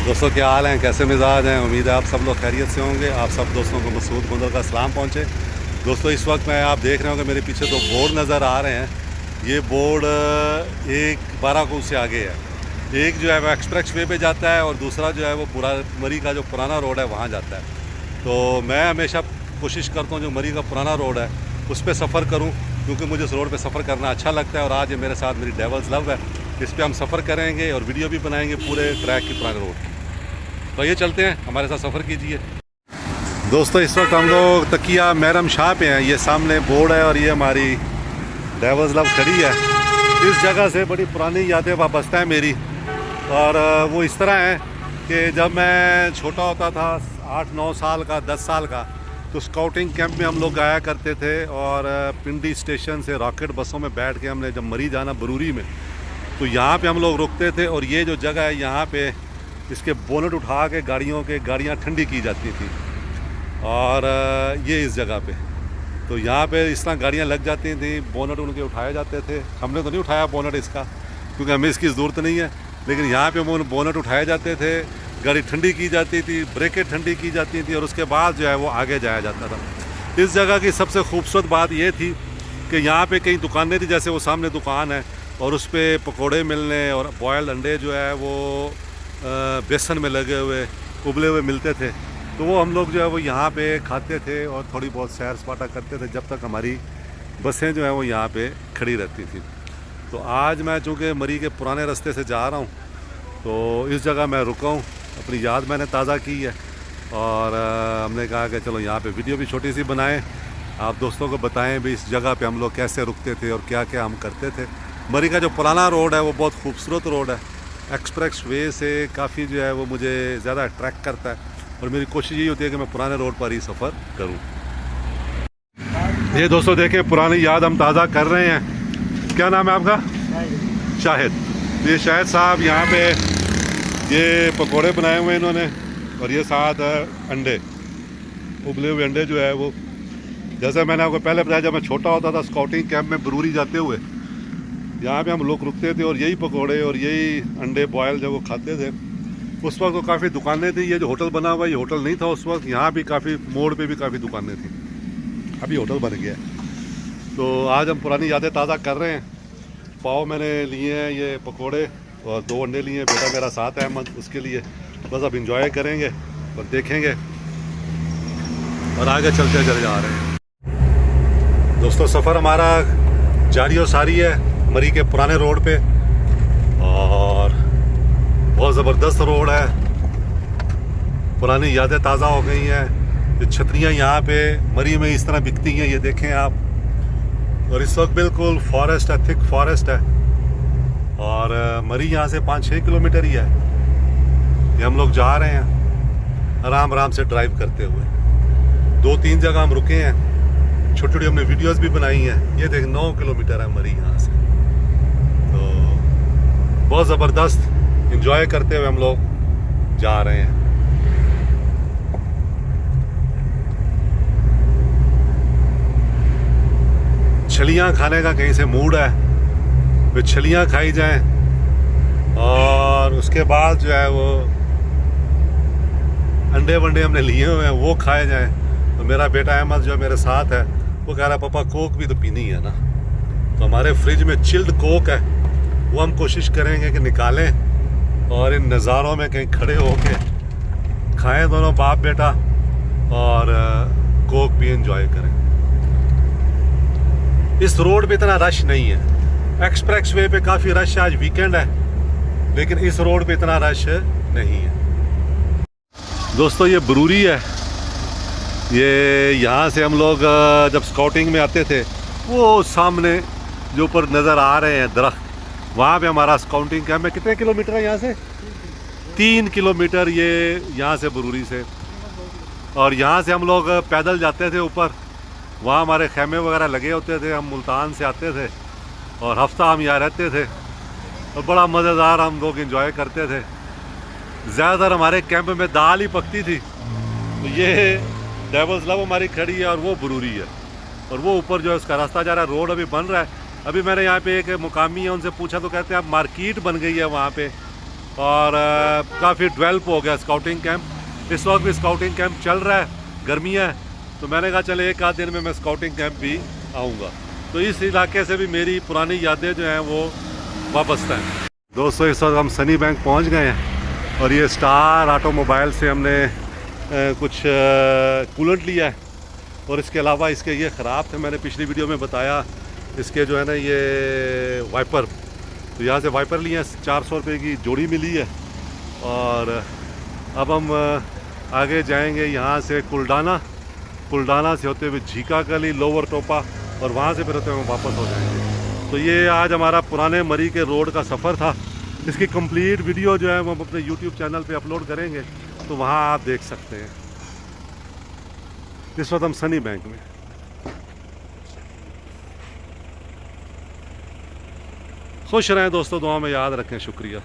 दोस्तों क्या हाल हैं, कैसे मिजाज हैं। उम्मीद है आप सब लोग खैरियत से होंगे। आप सब दोस्तों को मसूद गुंदर का सलाम पहुँचे। दोस्तों इस वक्त मैं आप देख रहे होंगे मेरे पीछे दो बोर्ड नज़र आ रहे हैं। ये बोर्ड एक बाराकूल से आगे है। एक जो है वो एक्सप्रेस वे पे जाता है और दूसरा जो है वो पूरा मरी का जो पुराना रोड है वहाँ जाता है। तो मैं हमेशा कोशिश करता हूँ जो मरी का पुराना रोड है उस पर सफ़र करूँ, क्योंकि मुझे उस रोड पर सफ़र करना अच्छा लगता है। और आज ये मेरे साथ मेरी डेवल्स लव है, इस पर हम सफ़र करेंगे और वीडियो भी बनाएंगे पूरे ट्रैक की पुराने रोड की। तो ये चलते हैं, हमारे साथ सफ़र कीजिए। दोस्तों इस वक्त हम लोग तकिया महरम शाह पे हैं। ये सामने बोर्ड है और ये हमारी डेवल्स लव खड़ी है। इस जगह से बड़ी पुरानी यादें वाबस्ता है मेरी। और वो इस तरह है कि जब मैं छोटा होता था 8-9 साल का 10 साल का, तो स्काउटिंग कैंप में हम लोग आया करते थे। और पिंडी स्टेशन से रॉकेट बसों में बैठ के हमने जब मरी जाना बरूरी में, तो यहाँ पे हम लोग रुकते थे। और ये जो जगह है यहाँ पे इसके बोनट उठा के गाड़ियाँ ठंडी की जाती थी। और ये इस जगह पे तो यहाँ पे इस तरह गाड़ियाँ लग जाती थी, बोनट उनके उठाए जाते थे। हमने तो नहीं उठाया बोनट इसका, क्योंकि हमें इसकी ज़रूरत नहीं है। लेकिन यहाँ पे बोनट उठाए जाते थे, गाड़ी ठंडी की जाती थी, ब्रेकें ठंडी की जाती थी और उसके बाद जो है वो आगे जाया जाता था। इस जगह की सबसे खूबसूरत बात ये थी कि यहाँ पे कई दुकानें थी, जैसे वो सामने दुकान है और उस पर पकौड़े मिलने और बॉयल्ड अंडे जो है वो बेसन में लगे हुए उबले हुए मिलते थे। तो वो हम लोग जो है वो यहाँ पे खाते थे और थोड़ी बहुत सैर सपाटा करते थे जब तक हमारी बसें जो हैं वो यहाँ पे खड़ी रहती थी। तो आज मैं चूँकि मरी के पुराने रास्ते से जा रहा हूँ, तो इस जगह मैं रुका हूँ, अपनी याद मैंने ताज़ा की है। और हमने कहा कि चलो यहाँ पे वीडियो भी छोटी सी बनाएं, आप दोस्तों को बताएं भी इस जगह पे हम लोग कैसे रुकते थे और क्या क्या हम करते थे। मरी का जो पुराना रोड है वो बहुत खूबसूरत रोड है। एक्सप्रेस वे से काफ़ी जो है वो मुझे ज़्यादा अट्रैक्ट करता है और मेरी कोशिश यही होती है कि मैं पुराने रोड पर ही सफ़र करूं। ये दोस्तों देखें, पुरानी याद हम ताज़ा कर रहे हैं। क्या नाम है आपका? शाहिद। ये शाहिद साहब यहाँ पे ये पकोड़े बनाए हुए हैं इन्होंने, और ये साथ अंडे, उबले हुए अंडे जो है वो, जैसे मैंने आपको पहले बताया, जब मैं छोटा होता था स्काउटिंग कैंप में बरूरी जाते हुए यहाँ पे हम लोग रुकते थे और यही पकोड़े और यही अंडे बॉयल जब वो खाते थे। उस वक्त तो काफ़ी दुकानें थी। ये जो होटल बना हुआ है ये होटल नहीं था उस वक्त। यहाँ भी काफ़ी मोड़ पे भी काफ़ी दुकानें थी, अभी होटल बन गया है। तो आज हम पुरानी यादें ताज़ा कर रहे हैं। पाव मैंने लिए हैं, ये पकोड़े और 2 अंडे लिए हैं। बेटा मेरा साथ है अहमद, उसके लिए बस अब इंजॉय करेंगे और देखेंगे और आगे चलते चले जा रहे हैं। दोस्तों सफ़र हमारा जारी और सारी है मरी के पुराने रोड पे, और बहुत ज़बरदस्त रोड है। पुरानी यादें ताज़ा हो गई हैं। ये छतरियाँ यहाँ पे मरी में इस तरह बिकती हैं, ये देखें आप। और इस वक्त बिल्कुल फॉरेस्ट है, थिक फॉरेस्ट है। और मरी यहाँ से 5-6 किलोमीटर ही है। ये हम लोग जा रहे हैं आराम आराम से ड्राइव करते हुए। 2-3 जगह हम रुके हैं, छोटी छोटी हमने वीडियोस भी बनाई हैं। ये देख 9 किलोमीटर है मरी यहाँ से। तो बहुत ज़बरदस्त इंजॉय करते हुए हम लोग जा रहे हैं। छलियाँ खाने का कहीं से मूड है, वे छलियाँ खाई जाएं और उसके बाद जो है वो अंडे वंडे हमने लिए हुए हैं वो खाए जाएं। तो मेरा बेटा अहमद जो मेरे साथ है वो कह रहा है पापा कोक भी तो पीनी है ना। तो हमारे फ्रिज में चिल्ड कोक है, वो हम कोशिश करेंगे कि निकालें और इन नज़ारों में कहीं खड़े होके खाएं दोनों बाप बेटा और कोक भी एंजॉय करें। इस रोड पे इतना रश नहीं है। एक्सप्रेस वे पे काफ़ी रश है, आज वीकेंड है, लेकिन इस रोड पे इतना रश नहीं है। दोस्तों ये बरूरी है। ये यहाँ से हम लोग जब स्काउटिंग में आते थे, वो सामने जो ऊपर नज़र आ रहे हैं दरख्त, वहाँ पे हमारा स्काउटिंग कैंप है। कितने किलोमीटर है यहाँ से? 3 किलोमीटर ये यहाँ से बरूरी से। और यहाँ से हम लोग पैदल जाते थे ऊपर, वहाँ हमारे खेमे वगैरह लगे होते थे। हम मुल्तान से आते थे और हफ्ता हम यहाँ रहते थे और बड़ा मज़ेदार हम लोग इंजॉय करते थे। ज़्यादातर हमारे कैंप में दाल ही पकती थी। तो ये डेवल्स लव हमारी खड़ी है और वो बरूरी है, और वो ऊपर जो है उसका रास्ता जा रहा है। रोड अभी बन रहा है। अभी मैंने यहाँ पे एक मुकामी है, उनसे पूछा तो कहते हैं अब मार्केट बन गई है वहाँ पे, और काफ़ी डेवलप हो गया स्काउटिंग कैंप। इस वक्त भी स्काउटिंग कैंप चल रहा है, गर्मियाँ है, तो मैंने कहा चले एक आध दिन में मैं स्काउटिंग कैंप भी आऊँगा। तो इस इलाके से भी मेरी पुरानी यादें जो हैं वो वापस हैं। दोस्तों इस वक्त हम सनी बैंक पहुँच गए हैं और ये स्टार ऑटोमोबाइल से हमने कुछ कूलेंट लिया है, और इसके अलावा इसके ये ख़राब थे, मैंने पिछली वीडियो में बताया। इसके जो है ना ये वाइपर, तो यहाँ से वाइपर लिए हैं, 400 रुपये की जोड़ी मिली है। और अब हम आगे जाएंगे यहाँ से कुलडाना से होते हुए झीका गली, लोअर टोपा, और वहाँ से फिर होते हुए वापस हो जाएंगे। तो ये आज हमारा पुराने मरी के रोड का सफ़र था। इसकी कंप्लीट वीडियो जो है वो हम अपने YouTube चैनल पे अपलोड करेंगे, तो वहाँ आप देख सकते हैं। इस वक्त हम सनी बैंक में। खुश रहें दोस्तों, दुआ में याद रखें, शुक्रिया।